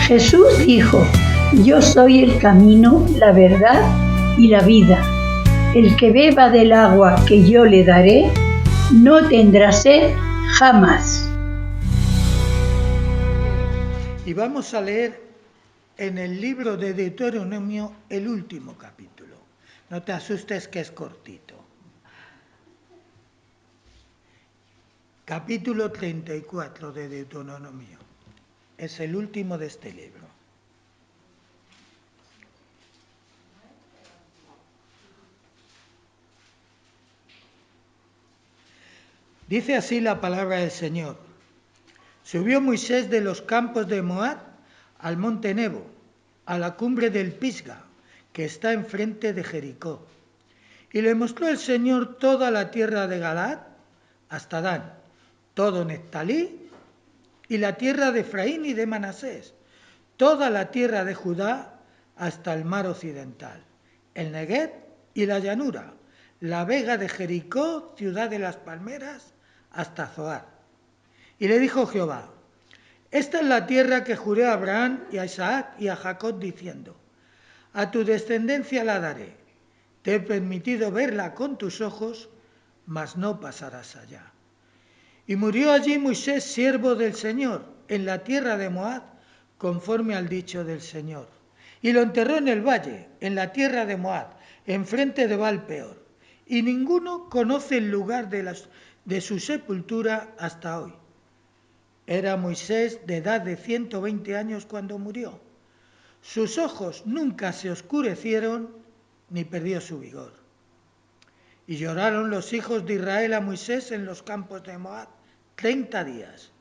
Jesús dijo: yo soy el camino, la verdad y la vida. El que beba del agua que yo le daré, no tendrá sed jamás. Y vamos a leer en el libro de Deuteronomio el último capítulo. No te asustes que es cortito. Capítulo 34 de Deuteronomio. Es el último de este libro. Dice así la palabra del Señor. Subió Moisés de los campos de Moab al monte Nebo, a la cumbre del Pisga, que está enfrente de Jericó. Y le mostró el Señor toda la tierra de Galaad hasta Dan, todo Neftalí y la tierra de Efraín y de Manasés, toda la tierra de Judá hasta el mar occidental, el Neguev y la llanura, la vega de Jericó, ciudad de las palmeras, hasta Zoar. Y le dijo Jehová: esta es la tierra que juré a Abraham y a Isaac y a Jacob diciendo: a tu descendencia la daré. Te he permitido verla con tus ojos, mas no pasarás allá. Y murió allí Moisés, siervo del Señor, en la tierra de Moab, conforme al dicho del Señor. Y lo enterró en el valle, en la tierra de Moab, enfrente de Baal-peor. Y ninguno conoce el lugar de su sepultura hasta hoy. Era Moisés de edad de 120 años cuando murió. Sus ojos nunca se oscurecieron, ni perdió su vigor. Y lloraron los hijos de Israel a Moisés en los campos de Moab 30 días.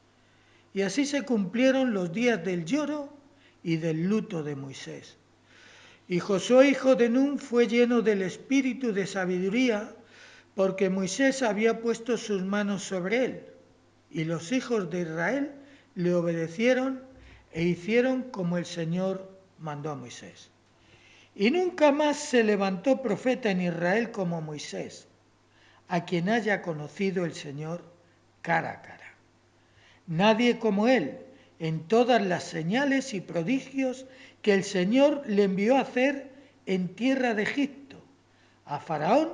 Y así se cumplieron los días del lloro y del luto de Moisés. Y Josué, hijo de Nun, fue lleno del espíritu de sabiduría, porque Moisés había puesto sus manos sobre él. Y los hijos de Israel le obedecieron e hicieron como el Señor mandó a Moisés. Y nunca más se levantó profeta en Israel como Moisés, a quien haya conocido el Señor cara a cara. Nadie como él en todas las señales y prodigios que el Señor le envió a hacer en tierra de Egipto, a Faraón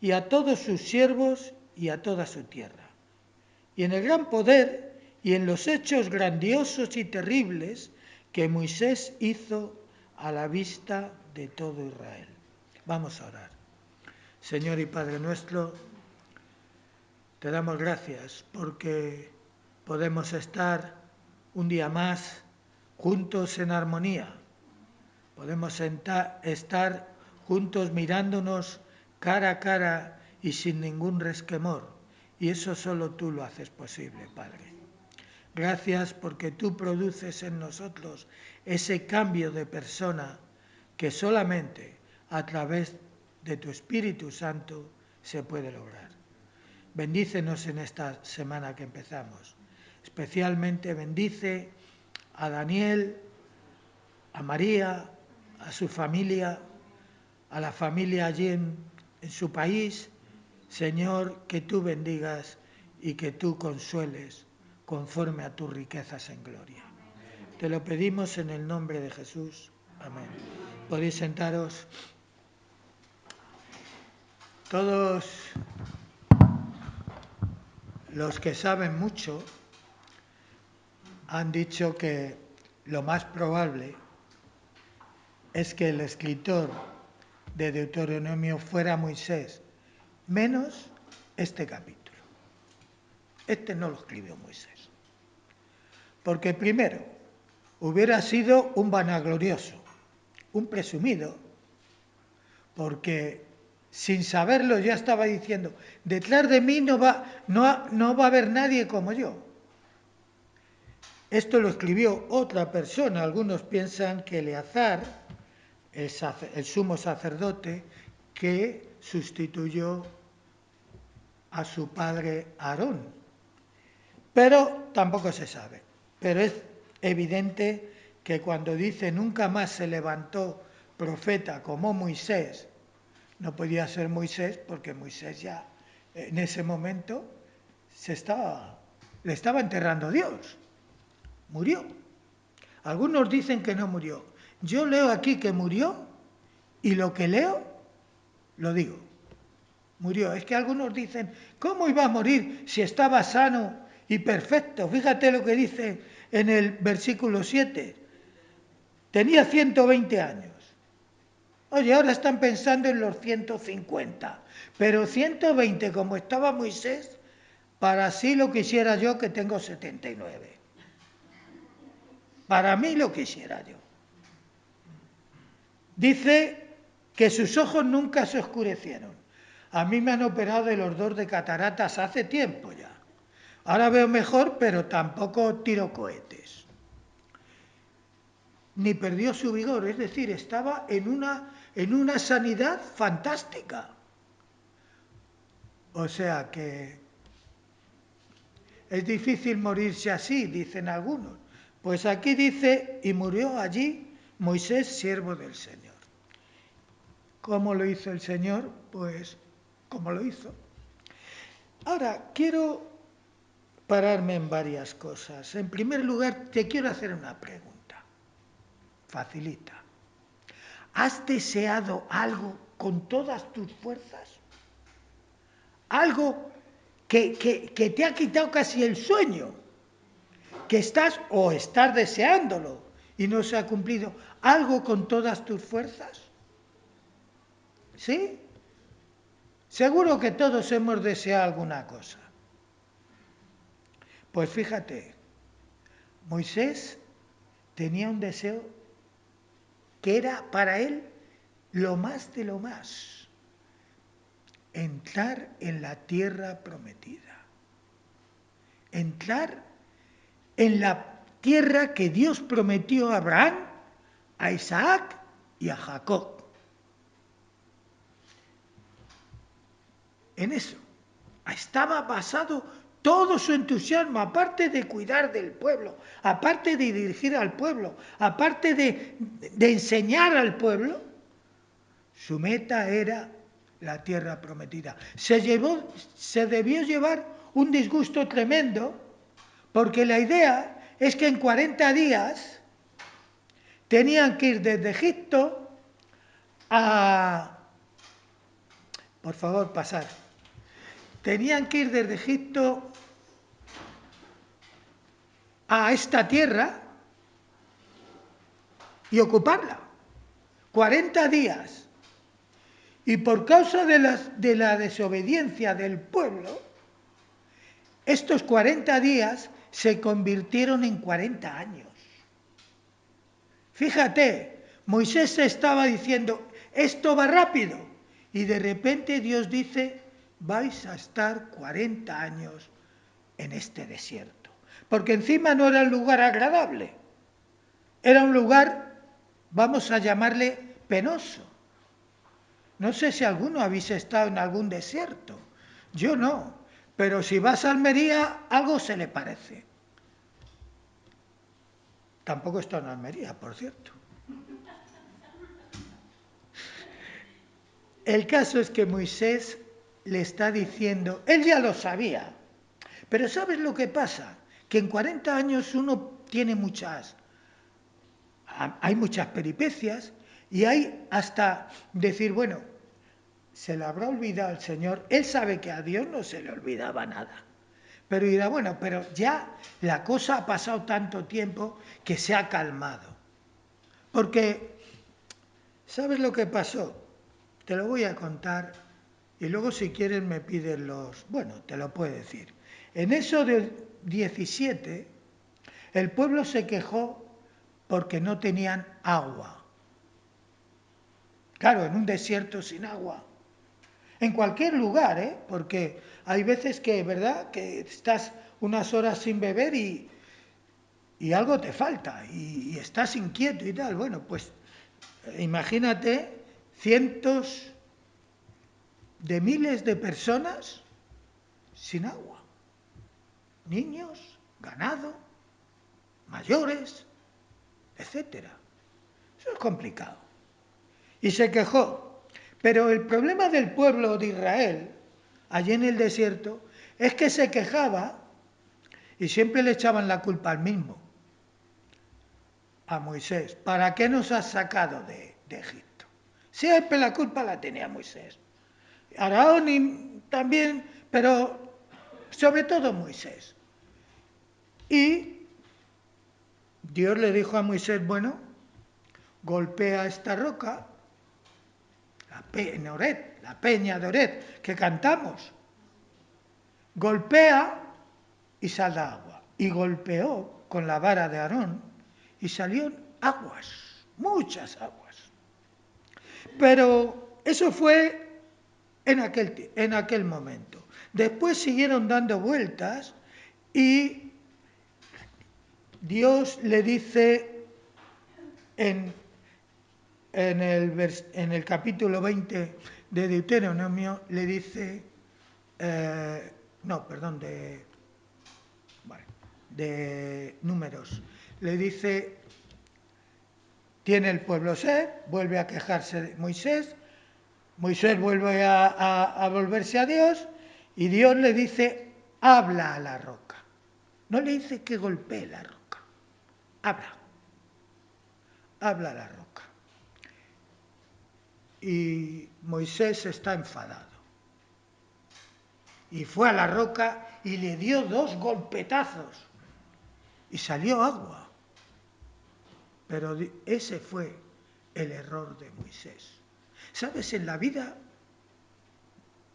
y a todos sus siervos y a toda su tierra. Y en el gran poder y en los hechos grandiosos y terribles que Moisés hizo a la vista de todo Israel. Vamos a orar. Señor y Padre nuestro, te damos gracias porque podemos estar un día más juntos en armonía. Podemos estar juntos mirándonos cara a cara y sin ningún resquemor. Y eso solo tú lo haces posible, Padre. Gracias porque tú produces en nosotros ese cambio de persona que solamente a través de tu Espíritu Santo se puede lograr. Bendícenos en esta semana que empezamos. Especialmente bendice a Daniel, a María, a su familia, a la familia allí en su país. Señor, que tú bendigas y que tú consueles conforme a tus riquezas en gloria. Te lo pedimos en el nombre de Jesús. Amén. Podéis sentaros. Todos los que saben mucho han dicho que lo más probable es que el escritor de Deuteronomio fuera Moisés, menos este capítulo. Este no lo escribió Moisés. Porque primero, hubiera sido un vanaglorioso, un presumido, porque sin saberlo ya estaba diciendo: detrás de mí no va a haber nadie como yo. Esto lo escribió otra persona. Algunos piensan que Eleazar, el sumo sacerdote, que sustituyó a su padre Aarón. Pero tampoco se sabe. Pero es evidente que cuando dice nunca más se levantó profeta como Moisés, no podía ser Moisés porque Moisés ya en ese momento le estaba enterrando Dios. Murió. Algunos dicen que no murió. Yo leo aquí que murió y lo que leo, lo digo. Murió. Es que algunos dicen, ¿cómo iba a morir si estaba sano y perfecto? Fíjate lo que dice en el versículo 7. Tenía 120 años. Oye, ahora están pensando en los 150. Pero 120, como estaba Moisés, para sí lo quisiera yo, que tengo 79. Para mí lo quisiera yo. Dice que sus ojos nunca se oscurecieron. A mí me han operado de los 2 de cataratas hace tiempo ya. Ahora veo mejor, pero tampoco tiro cohetes. Ni perdió su vigor, es decir, estaba en una sanidad fantástica. O sea que es difícil morirse así, dicen algunos. Pues aquí dice, y murió allí Moisés, siervo del Señor. ¿Cómo lo hizo el Señor? Pues, ¿cómo lo hizo? Ahora, quiero pararme en varias cosas. En primer lugar, te quiero hacer una pregunta. Facilita. ¿Has deseado algo con todas tus fuerzas? Algo que te ha quitado casi el sueño. Que estás deseándolo y no se ha cumplido. ¿Algo con todas tus fuerzas? ¿Sí? Seguro que todos hemos deseado alguna cosa. Pues fíjate, Moisés tenía un deseo que era para él lo más de lo más. Entrar en la tierra prometida. Entrar en la tierra que Dios prometió a Abraham, a Isaac y a Jacob. En eso estaba basado todo su entusiasmo, aparte de cuidar del pueblo, aparte de dirigir al pueblo, aparte de enseñar al pueblo, su meta era la tierra prometida. Se debió llevar un disgusto tremendo, porque la idea es que en 40 días tenían que ir desde Egipto a... Por favor, pasar. Tenían que ir desde Egipto a esta tierra y ocuparla. 40 días. Y por causa de la desobediencia del pueblo, estos 40 días se convirtieron en 40 años. Fíjate, Moisés estaba diciendo, esto va rápido. Y de repente Dios dice, vais a estar 40 años en este desierto. Porque encima no era un lugar agradable. Era un lugar, vamos a llamarle, penoso. No sé si alguno habéis estado en algún desierto. Yo no. Pero si vas a Almería, algo se le parece. Tampoco he estado en Almería, por cierto. El caso es que Moisés le está diciendo, él ya lo sabía, pero ¿sabes lo que pasa? Que en 40 años uno tiene hay muchas peripecias y hay hasta decir, bueno, se le habrá olvidado al Señor, él sabe que a Dios no se le olvidaba nada. Pero dirá, bueno, pero ya la cosa ha pasado tanto tiempo que se ha calmado. Porque, ¿sabes lo que pasó? Te lo voy a contar y luego si quieres me pides bueno, te lo puedo decir. En eso del 17, el pueblo se quejó porque no tenían agua. Claro, en un desierto sin agua. En cualquier lugar, porque hay veces que, ¿verdad?, que estás unas horas sin beber y algo te falta y estás inquieto y tal. Bueno, pues imagínate cientos de miles de personas sin agua. Niños, ganado, mayores, etcétera. Eso es complicado. Y se quejó. Pero el problema del pueblo de Israel, allí en el desierto, es que se quejaba y siempre le echaban la culpa al mismo. a Moisés: ¿para qué nos has sacado de Egipto? Siempre la culpa la tenía Moisés. Aarón también, pero sobre todo Moisés. Y Dios le dijo a Moisés: bueno, golpea esta roca, la peña de Oret, que cantamos. Golpea y saldrá agua. Y golpeó con la vara de Aarón y salieron aguas, muchas aguas. Pero eso fue en aquel momento. Después siguieron dando vueltas y Dios le dice en el capítulo 20 de Deuteronomio, le dice, de Números, le dice: tiene el pueblo sed, vuelve a quejarse de Moisés, Moisés vuelve a volverse a Dios, y Dios le dice: habla a la roca. No le dice que golpee la roca, habla a la roca. Y Moisés está enfadado. Y fue a la roca y le dio 2 golpetazos. Y salió agua. Pero ese fue el error de Moisés. ¿Sabes? En la vida,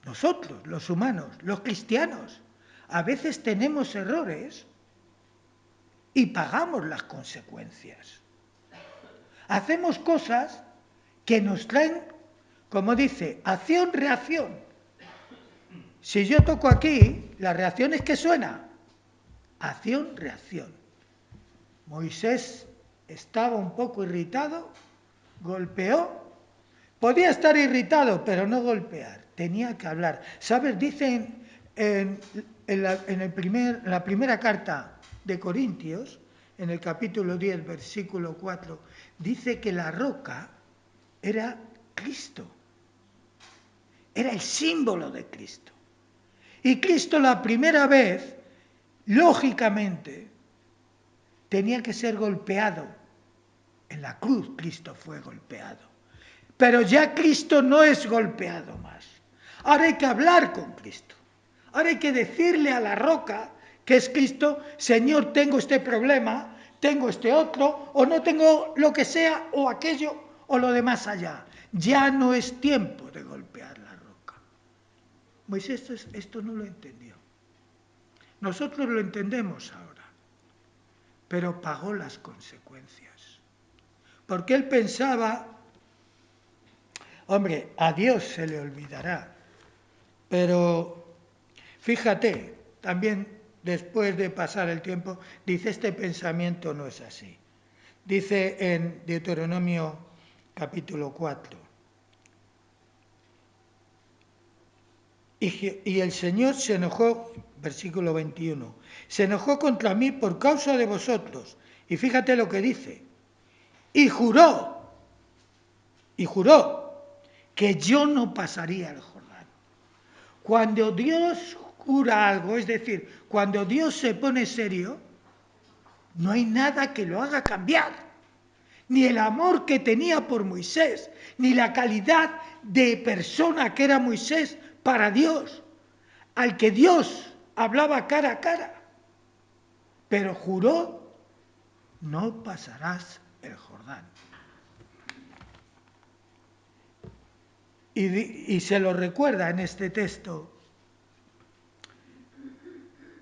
nosotros, los humanos, los cristianos, a veces tenemos errores y pagamos las consecuencias. Hacemos cosas que nos traen, como dice, acción-reacción. Si yo toco aquí, la reacción es que suena. Acción-reacción. Moisés estaba un poco irritado, golpeó. Podía estar irritado, pero no golpear. Tenía que hablar. ¿Sabes? Dicen en la primera carta de Corintios, en el capítulo 10, versículo 4, dice que la roca era Cristo. Era el símbolo de Cristo. Y Cristo la primera vez, lógicamente, tenía que ser golpeado. En la cruz Cristo fue golpeado. Pero ya Cristo no es golpeado más. Ahora hay que hablar con Cristo. Ahora hay que decirle a la roca, que es Cristo: Señor, tengo este problema, tengo este otro, o no tengo lo que sea, o aquello, o lo de más allá. Ya no es tiempo de golpear la roca. Moisés esto no lo entendió. Nosotros lo entendemos ahora, pero pagó las consecuencias. Porque él pensaba: hombre, a Dios se le olvidará. Pero fíjate, también después de pasar el tiempo, dice: este pensamiento no es así. Dice en Deuteronomio capítulo 4. Y el Señor se enojó, versículo 21, se enojó contra mí por causa de vosotros. Y fíjate lo que dice. Y juró que yo no pasaría el Jordán. Cuando Dios jura algo, es decir, cuando Dios se pone serio, no hay nada que lo haga cambiar. Ni el amor que tenía por Moisés, ni la calidad de persona que era Moisés para Dios, al que Dios hablaba cara a cara. Pero juró: no pasarás el Jordán. Y se lo recuerda en este texto: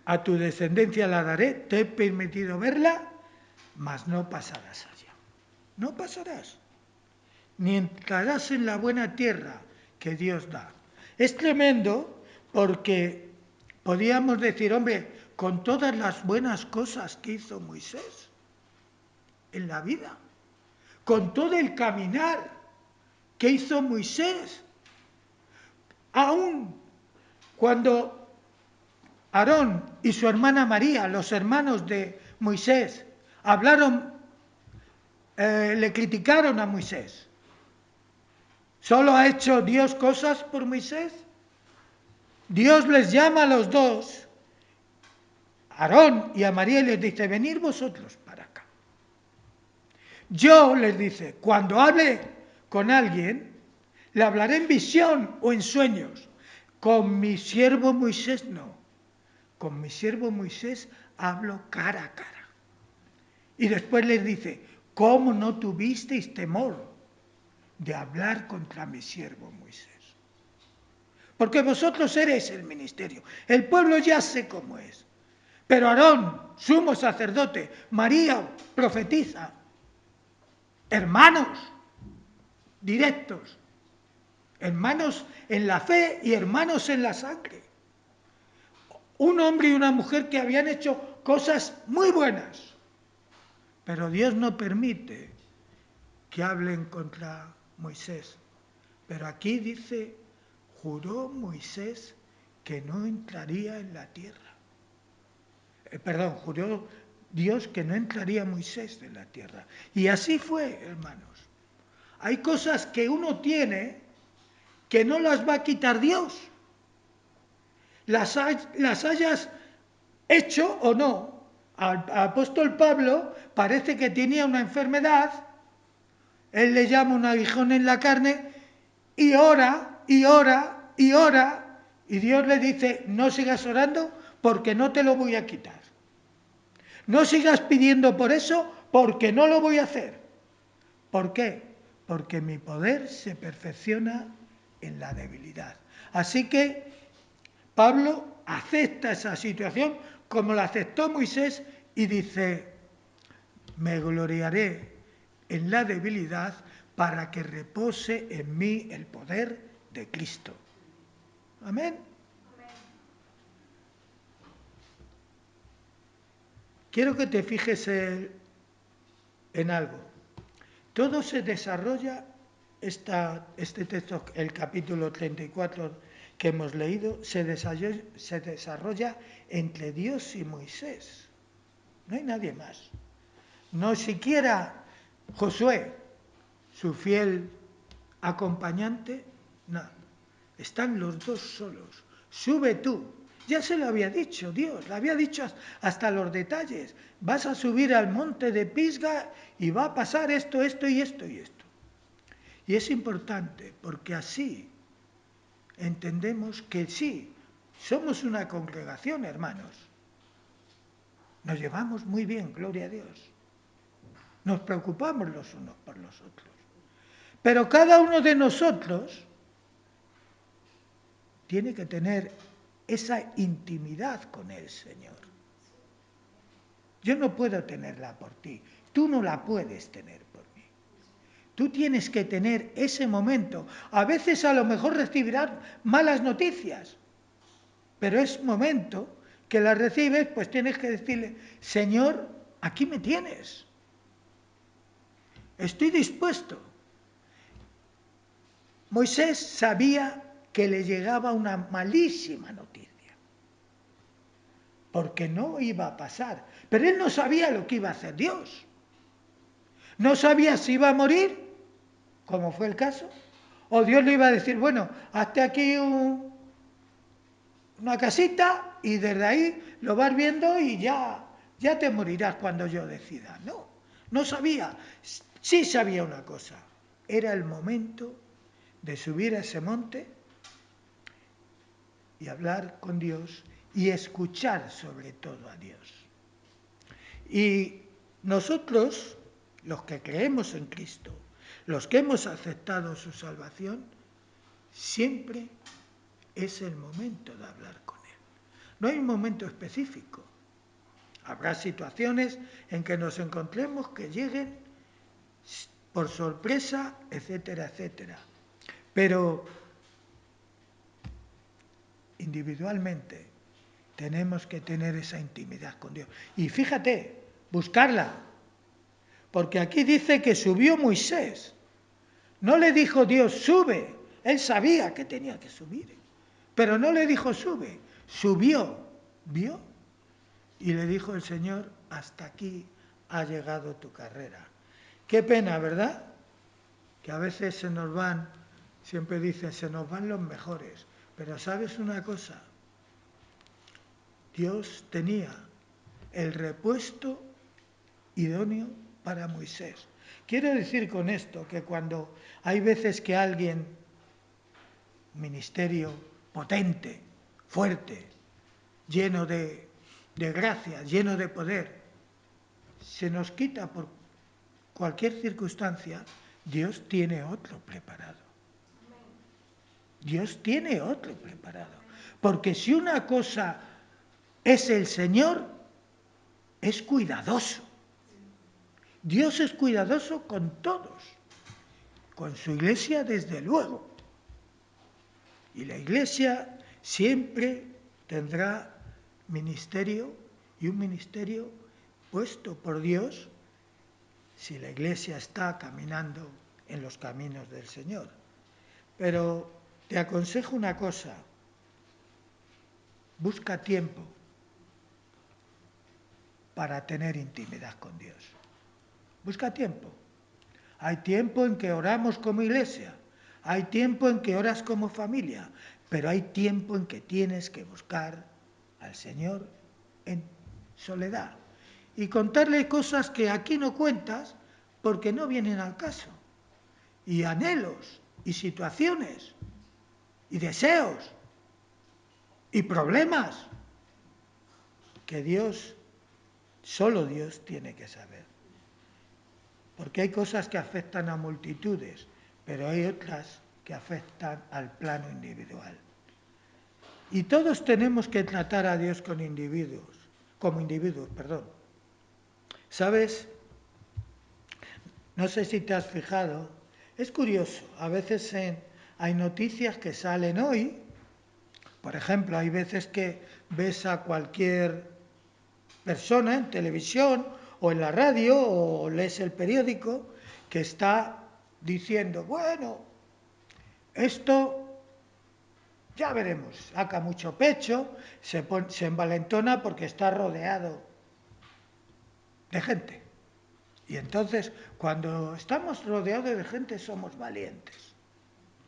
a tu descendencia la daré, te he permitido verla, mas no pasarás allá. No pasarás. Ni entrarás en la buena tierra que Dios da. Es tremendo, porque podíamos decir: hombre, con todas las buenas cosas que hizo Moisés en la vida, con todo el caminar que hizo Moisés, aún cuando Aarón y su hermana María, los hermanos de Moisés, le criticaron a Moisés. ¿Solo ha hecho Dios cosas por Moisés? Dios les llama a los dos, a Aarón y a María, y les dice: venid vosotros para acá. Yo, les dice, cuando hable con alguien, le hablaré en visión o en sueños. Con mi siervo Moisés no. Con mi siervo Moisés hablo cara a cara. Y después les dice, ¿cómo no tuvisteis temor de hablar contra mi siervo Moisés? Porque vosotros eréis el ministerio. El pueblo ya sé cómo es. Pero Aarón, sumo sacerdote, María, profetiza. Hermanos directos. Hermanos en la fe y hermanos en la sangre. Un hombre y una mujer que habían hecho cosas muy buenas. Pero Dios no permite que hablen contra Moisés. Pero aquí dice, juró Moisés que no entraría en la tierra. Juró Dios que no entraría Moisés en la tierra. Y así fue, hermanos. Hay cosas que uno tiene que no las va a quitar Dios. Las hayas hecho o no. Al apóstol Pablo parece que tenía una enfermedad, él le llama un aguijón en la carne, y ora, y ora, y ora, y Dios le dice, no sigas orando porque no te lo voy a quitar. No sigas pidiendo por eso porque no lo voy a hacer. ¿Por qué? Porque mi poder se perfecciona en la debilidad. Así que Pablo acepta esa situación como la aceptó Moisés y dice, me gloriaré en la debilidad para que repose en mí el poder de Cristo. Amén. Quiero que te fijes en algo. Todo se desarrolla, este texto, el capítulo 34 que hemos leído, se desarrolla entre Dios y Moisés. No hay nadie más. No siquiera Josué, su fiel acompañante, no. Están los dos solos. Sube tú. Ya se lo había dicho Dios, le había dicho hasta los detalles. Vas a subir al monte de Pisga y va a pasar esto, esto y esto y esto. Y es importante porque así entendemos que sí, somos una congregación, hermanos. Nos llevamos muy bien, gloria a Dios. Nos preocupamos los unos por los otros. Pero cada uno de nosotros tiene que tener esa intimidad con el Señor. Yo no puedo tenerla por ti, tú no la puedes tener por mí. Tú tienes que tener ese momento. A veces a lo mejor recibirás malas noticias, pero es momento que las recibes, pues tienes que decirle, Señor, aquí me tienes. Estoy dispuesto. Moisés sabía que le llegaba una malísima noticia, porque no iba a pasar. Pero él no sabía lo que iba a hacer Dios. No sabía si iba a morir, como fue el caso, o Dios le iba a decir, bueno, hazte aquí una casita y desde ahí lo vas viendo y ya te morirás cuando yo decida. No sabía. Sí sabía una cosa, era el momento de subir a ese monte y hablar con Dios y escuchar sobre todo a Dios. Y nosotros, los que creemos en Cristo, los que hemos aceptado su salvación, siempre es el momento de hablar con Él. No hay un momento específico. Habrá situaciones en que nos encontremos que lleguen por sorpresa, etcétera, etcétera. Pero individualmente tenemos que tener esa intimidad con Dios. Y fíjate, buscarla. Porque aquí dice que subió Moisés. No le dijo Dios, sube. Él sabía que tenía que subir. Pero no le dijo, sube. Subió. ¿Vio? Y le dijo el Señor, hasta aquí ha llegado tu carrera. Qué pena, ¿verdad? Que a veces se nos van, siempre dicen, se nos van los mejores. Pero ¿sabes una cosa? Dios tenía el repuesto idóneo para Moisés. Quiero decir con esto que cuando hay veces que alguien, ministerio potente, fuerte, lleno de gracia, lleno de poder, se nos quita por cualquier circunstancia, Dios tiene otro preparado. Dios tiene otro preparado. Porque si una cosa es el Señor, es cuidadoso. Dios es cuidadoso con todos. Con su iglesia, desde luego. Y la iglesia siempre tendrá ministerio, y un ministerio puesto por Dios si la iglesia está caminando en los caminos del Señor. Pero te aconsejo una cosa: busca tiempo para tener intimidad con Dios. Busca tiempo. Hay tiempo en que oramos como iglesia, hay tiempo en que oras como familia, pero hay tiempo en que tienes que buscar al Señor en soledad y contarle cosas que aquí no cuentas porque no vienen al caso, y anhelos y situaciones y deseos y problemas que Dios, solo Dios tiene que saber. Porque hay cosas que afectan a multitudes, pero hay otras que afectan al plano individual. Y todos tenemos que tratar a Dios como individuos. ¿Sabes? No sé si te has fijado, es curioso, a veces hay noticias que salen hoy, por ejemplo, hay veces que ves a cualquier persona en televisión o en la radio o lees el periódico que está diciendo, bueno, esto ya veremos, saca mucho pecho, se envalentona porque está rodeado de gente. Y entonces, cuando estamos rodeados de gente, somos valientes.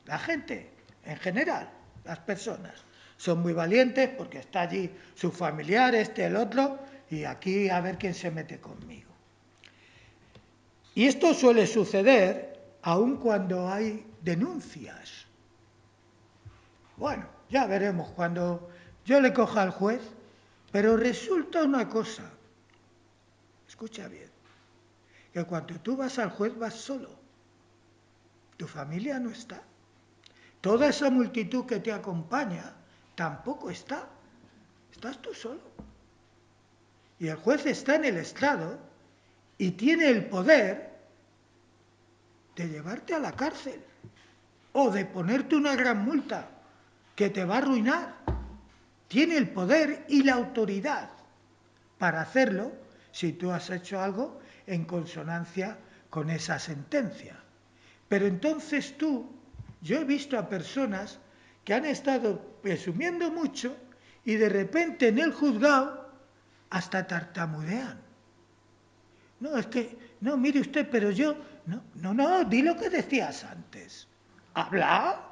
La gente, en general, las personas, son muy valientes porque está allí su familiar, el otro, y aquí a ver quién se mete conmigo. Y esto suele suceder aun cuando hay denuncias. Bueno, ya veremos cuando yo le coja al juez, pero resulta una cosa, escucha bien, que cuando tú vas al juez vas solo, tu familia no está, toda esa multitud que te acompaña tampoco está, estás tú solo. Y el juez está en el estrado y tiene el poder de llevarte a la cárcel o de ponerte una gran multa que te va a arruinar. Tiene el poder y la autoridad para hacerlo si tú has hecho algo en consonancia con esa sentencia. Pero entonces yo he visto a personas que han estado presumiendo mucho y de repente en el juzgado hasta tartamudean. No, es que, no, mire usted, pero yo, no, di lo que decías antes. ¿Habla?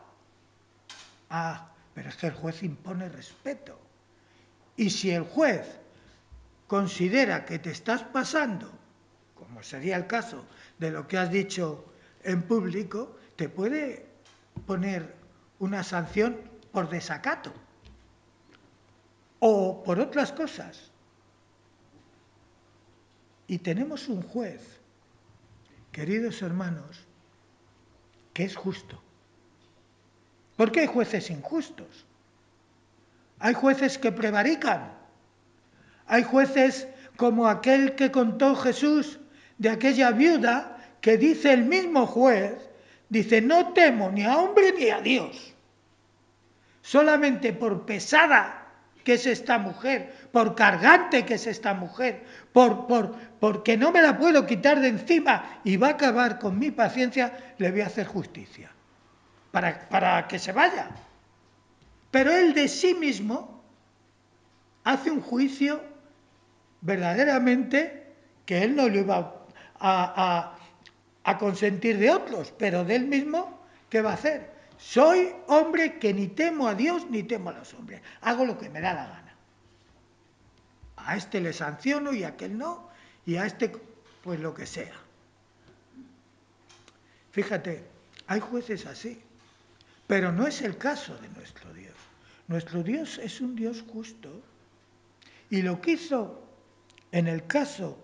Ah, pero es que el juez impone respeto. Y si el juez considera que te estás pasando, como sería el caso de lo que has dicho en público, te puede poner una sanción por desacato o por otras cosas. Y tenemos un juez, queridos hermanos, que es justo. ¿Por qué hay jueces injustos? Hay jueces que prevarican. Hay jueces como aquel que contó Jesús de aquella viuda que dice el mismo juez, dice, no temo ni a hombre ni a Dios. Solamente por pesada que es esta mujer, por cargante que es esta mujer, porque no me la puedo quitar de encima y va a acabar con mi paciencia, le voy a hacer justicia. Para que se vaya. Pero él de sí mismo hace un juicio verdaderamente que él no lo iba a consentir de otros, pero de él mismo, ¿qué va a hacer? Soy hombre que ni temo a Dios ni temo a los hombres. Hago lo que me da la gana. A este le sanciono y a aquel no, y a este pues lo que sea. Fíjate, hay jueces así, pero no es el caso de nuestro Dios. Nuestro Dios es un Dios justo. Y lo que hizo en el caso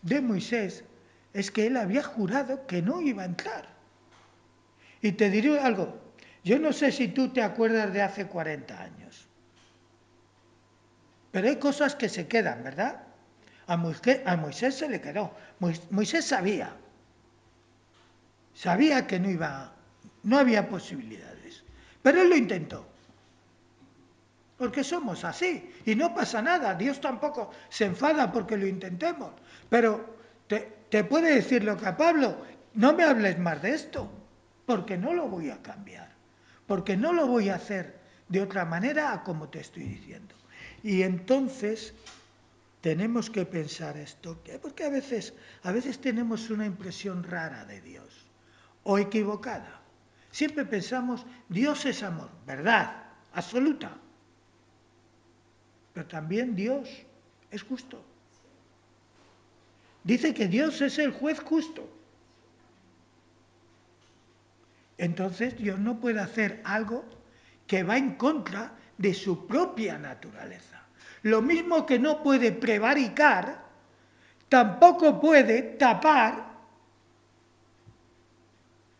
de Moisés es que él había jurado que no iba a entrar. Y te diré algo, yo no sé si tú te acuerdas de hace 40 años, pero hay cosas que se quedan, ¿verdad? A Moisés se le quedó. Moisés sabía que no había posibilidades, pero él lo intentó. Porque somos así y no pasa nada. Dios tampoco se enfada porque lo intentemos. Pero te puede decir lo que a Pablo, no me hables más de esto, porque no lo voy a cambiar, porque no lo voy a hacer de otra manera a como te estoy diciendo. Y entonces tenemos que pensar esto, porque a veces tenemos una impresión rara de Dios, o equivocada. Siempre pensamos, Dios es amor, verdad, absoluta. Pero también Dios es justo. Dice que Dios es el juez justo. Entonces Dios no puede hacer algo que va en contra de su propia naturaleza. Lo mismo que no puede prevaricar, tampoco puede tapar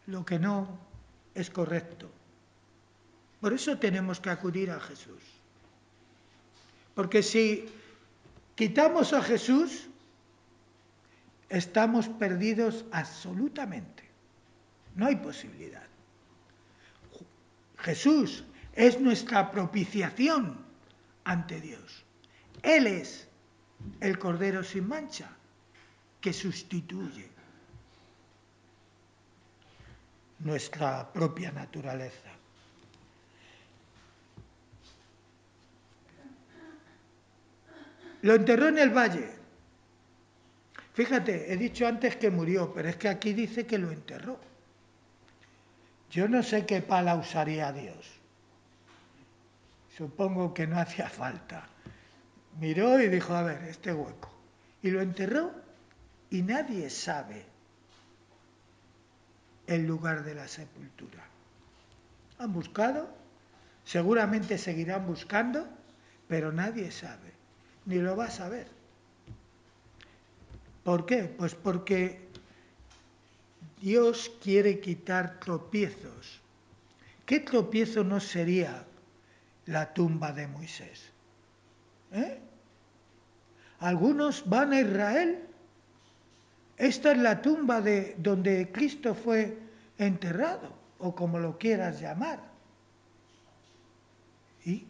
lo que no es correcto. Por eso tenemos que acudir a Jesús. Porque si quitamos a Jesús, estamos perdidos absolutamente. No hay posibilidad. Jesús es nuestra propiciación ante Dios. Él es el Cordero sin mancha que sustituye nuestra propia naturaleza. Lo enterró en el valle. Fíjate, he dicho antes que murió, pero es que aquí dice que lo enterró. Yo no sé qué pala usaría Dios. Supongo que no hacía falta. Miró y dijo, a ver, este hueco. Y lo enterró y nadie sabe el lugar de la sepultura. Han buscado, seguramente seguirán buscando, pero nadie sabe, ni lo va a saber. ¿Por qué? Pues porque Dios quiere quitar tropiezos. ¿Qué tropiezo no sería la tumba de Moisés? Algunos van a Israel. Esta es la tumba de donde Cristo fue enterrado, o como lo quieras llamar. ¿Y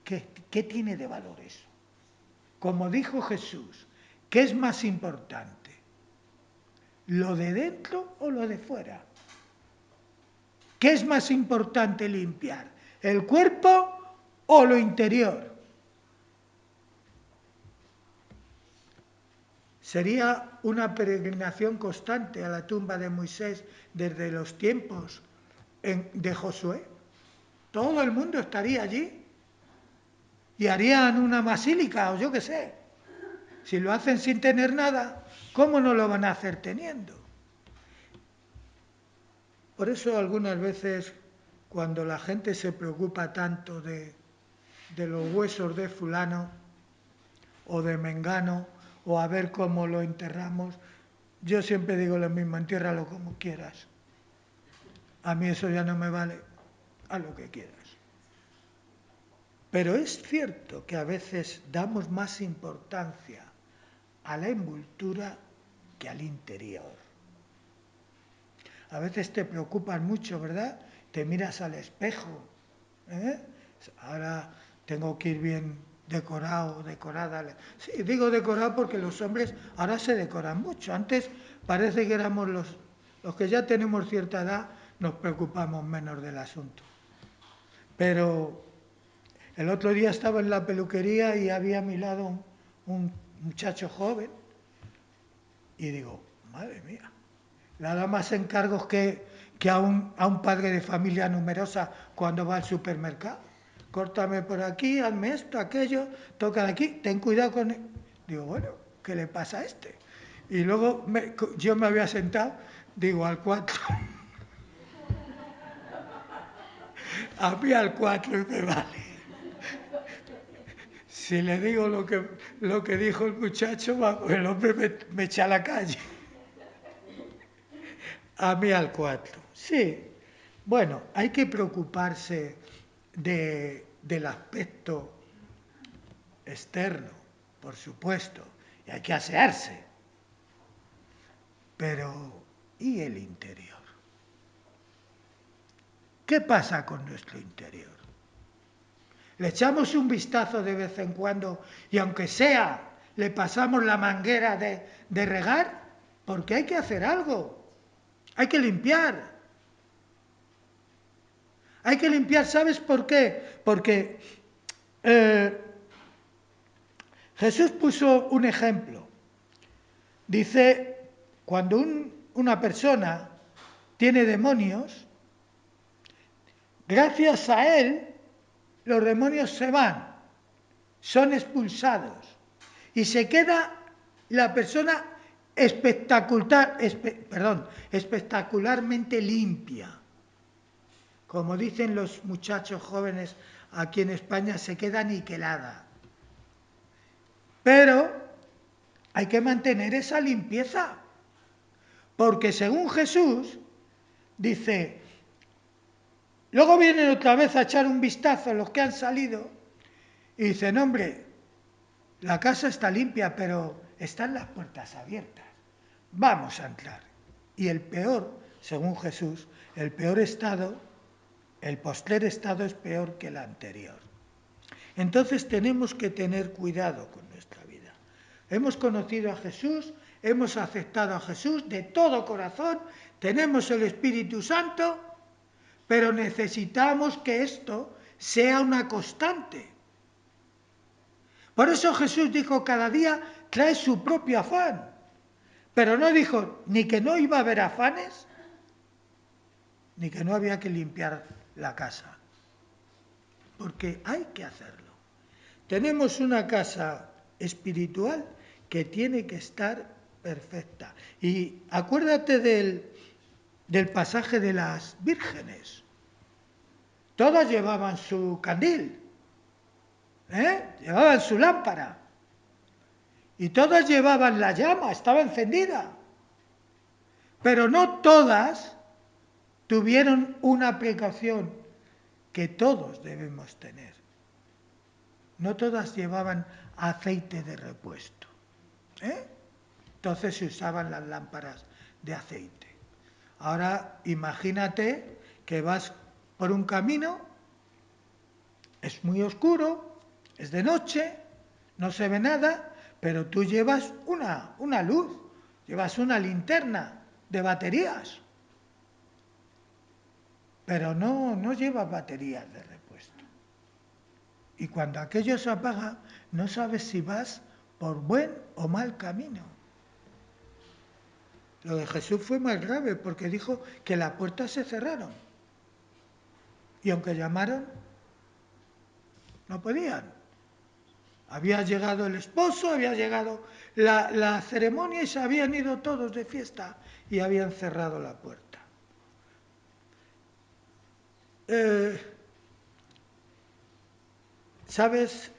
qué tiene de valor eso? Como dijo Jesús, ¿qué es más importante? ¿Lo de dentro o lo de fuera? ¿Qué es más importante limpiar? ¿El cuerpo o lo interior? Sería una peregrinación constante a la tumba de Moisés desde los tiempos de Josué. Todo el mundo estaría allí y harían una basílica o yo qué sé. Si lo hacen sin tener nada, ¿cómo no lo van a hacer teniendo? Por eso algunas veces cuando la gente se preocupa tanto de los huesos de fulano o de mengano o a ver cómo lo enterramos, yo siempre digo lo mismo, entiérralo como quieras. A mí eso ya no me vale, haz lo que quieras. Pero es cierto que a veces damos más importancia a la envoltura que al interior. A veces te preocupas mucho, ¿verdad? Te miras al espejo. Ahora tengo que ir bien decorado, decorada. Sí, digo decorado porque los hombres ahora se decoran mucho. Antes parece que éramos los que ya tenemos cierta edad, nos preocupamos menos del asunto. Pero el otro día estaba en la peluquería y había a mi lado un muchacho joven y digo, madre mía, le da más encargos que a un padre de familia numerosa cuando va al supermercado. Córtame por aquí, hazme esto, aquello, toca de aquí, ten cuidado con él. Digo, bueno, ¿qué le pasa a este? Y luego yo me había sentado, digo, al 4. A mí al 4 me vale. Si le digo lo que dijo el muchacho, el hombre me echa a la calle. A mí al 4. Sí. Bueno, hay que preocuparse del aspecto externo, por supuesto, y hay que asearse. Pero, ¿y el interior? ¿Qué pasa con nuestro interior? Le echamos un vistazo de vez en cuando y aunque sea, le pasamos la manguera de regar, porque hay que hacer algo. Hay que limpiar. Hay que limpiar, ¿sabes por qué? Porque Jesús puso un ejemplo. Dice, cuando una persona tiene demonios, gracias a él, los demonios se van, son expulsados y se queda la persona espectacularmente limpia. Como dicen los muchachos jóvenes aquí en España, se queda aniquilada. Pero hay que mantener esa limpieza, porque según Jesús, dice, luego vienen otra vez a echar un vistazo a los que han salido y dicen, hombre, la casa está limpia, pero están las puertas abiertas. Vamos a entrar. Y el peor, según Jesús, el peor estado, el postrer estado es peor que el anterior. Entonces tenemos que tener cuidado con nuestra vida. Hemos conocido a Jesús, hemos aceptado a Jesús de todo corazón, tenemos el Espíritu Santo, pero necesitamos que esto sea una constante. Por eso Jesús dijo, cada día trae su propio afán. Pero no dijo ni que no iba a haber afanes, ni que no había que limpiar la casa. Porque hay que hacerlo. Tenemos una casa espiritual que tiene que estar perfecta. Y acuérdate del pasaje de las vírgenes. Todas llevaban su candil, llevaban su lámpara. Y todas llevaban la llama, estaba encendida. Pero no todas tuvieron una precaución que todos debemos tener. No todas llevaban aceite de repuesto. Entonces se usaban las lámparas de aceite. Ahora imagínate que vas por un camino, es muy oscuro, es de noche, no se ve nada, pero tú llevas una luz, llevas una linterna de baterías, pero no llevas baterías de repuesto. Y cuando aquello se apaga, no sabes si vas por buen o mal camino. Lo de Jesús fue más grave porque dijo que las puertas se cerraron. Y aunque llamaron, no podían. Había llegado el esposo, había llegado la ceremonia y se habían ido todos de fiesta y habían cerrado la puerta. ¿Sabes?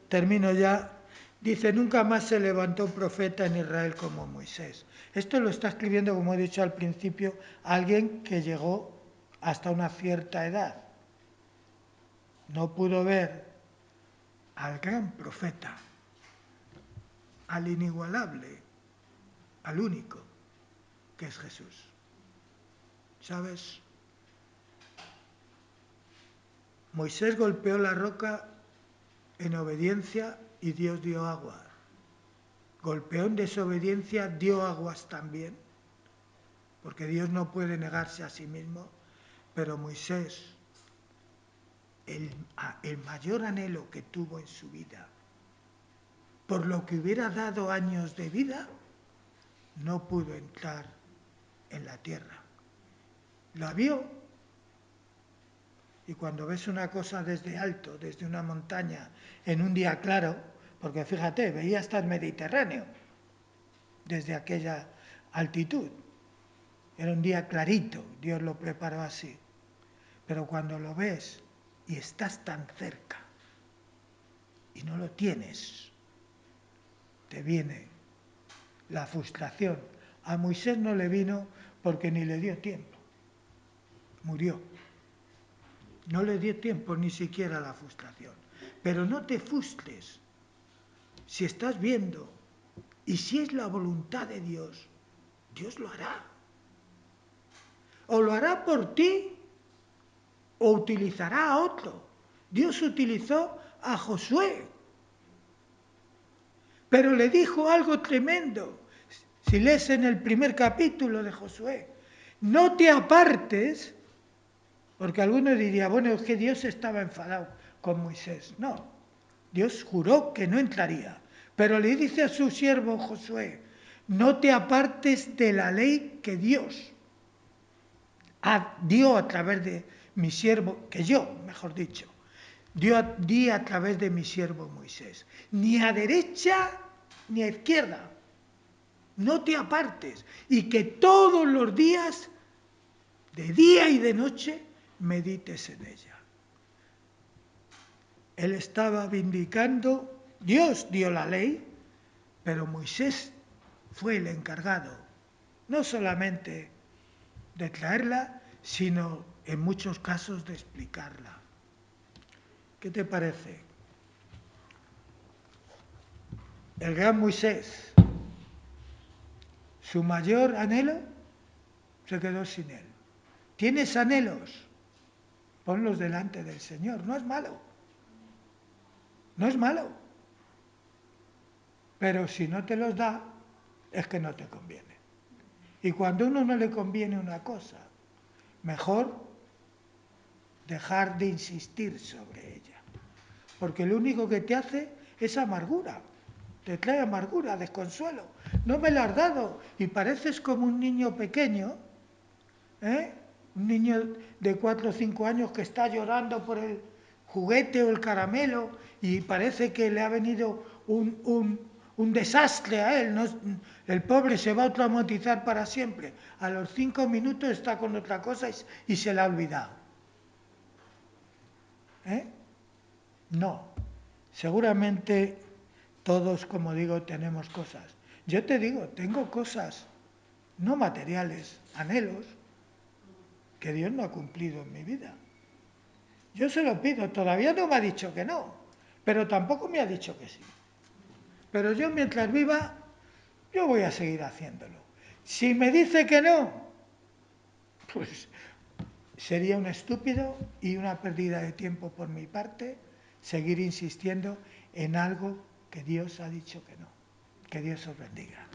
Termino ya. Dice, nunca más se levantó profeta en Israel como Moisés. Esto lo está escribiendo, como he dicho al principio, alguien que llegó hasta una cierta edad. No pudo ver al gran profeta, al inigualable, al único, que es Jesús. ¿Sabes? Moisés golpeó la roca en obediencia y Dios dio agua. Golpeó en desobediencia, dio aguas también, porque Dios no puede negarse a sí mismo, pero Moisés, el mayor anhelo que tuvo en su vida, por lo que hubiera dado años de vida, no pudo entrar en la tierra. La vio, y cuando ves una cosa desde alto, desde una montaña, en un día claro, porque fíjate, veía hasta el Mediterráneo, desde aquella altitud. Era un día clarito, Dios lo preparó así. Pero cuando lo ves y estás tan cerca y no lo tienes, te viene la frustración. A Moisés no le vino porque ni le dio tiempo. Murió. No le dio tiempo ni siquiera a la frustración. Pero no te frustres. Si estás viendo y si es la voluntad de Dios, Dios lo hará. O lo hará por ti o utilizará a otro. Dios utilizó a Josué. Pero le dijo algo tremendo. Si lees en el primer capítulo de Josué, no te apartes, porque alguno diría, bueno, es que Dios estaba enfadado con Moisés. No, Dios juró que no entraría. Pero le dice a su siervo Josué, no te apartes de la ley que Dios dio a través de mi siervo, que yo, mejor dicho, di a través de mi siervo Moisés. Ni a derecha ni a izquierda. No te apartes. Y que todos los días, de día y de noche, medites en ella. Él estaba vindicando, Dios dio la ley, pero Moisés fue el encargado, no solamente de traerla, sino en muchos casos de explicarla. ¿Qué te parece? El gran Moisés, su mayor anhelo, se quedó sin él. ¿Tienes anhelos? Ponlos delante del Señor, no es malo. No es malo. Pero si no te los da, es que no te conviene. Y cuando a uno no le conviene una cosa, mejor dejar de insistir sobre ella. Porque lo único que te hace es amargura. Te trae amargura, desconsuelo. No me la has dado. Y pareces como un niño pequeño, un niño de 4 o 5 años que está llorando por el juguete o el caramelo y parece que le ha venido un desastre a él. ¿No? El pobre se va a traumatizar para siempre. A los 5 minutos está con otra cosa y se la ha olvidado. No. Seguramente todos, como digo, tenemos cosas. Yo te digo, tengo cosas no materiales, anhelos, que Dios no ha cumplido en mi vida. Yo se lo pido, todavía no me ha dicho que no, pero tampoco me ha dicho que sí. Pero yo mientras viva, yo voy a seguir haciéndolo. Si me dice que no, pues sería un estúpido y una pérdida de tiempo por mi parte seguir insistiendo en algo que Dios ha dicho que no. Que Dios os bendiga.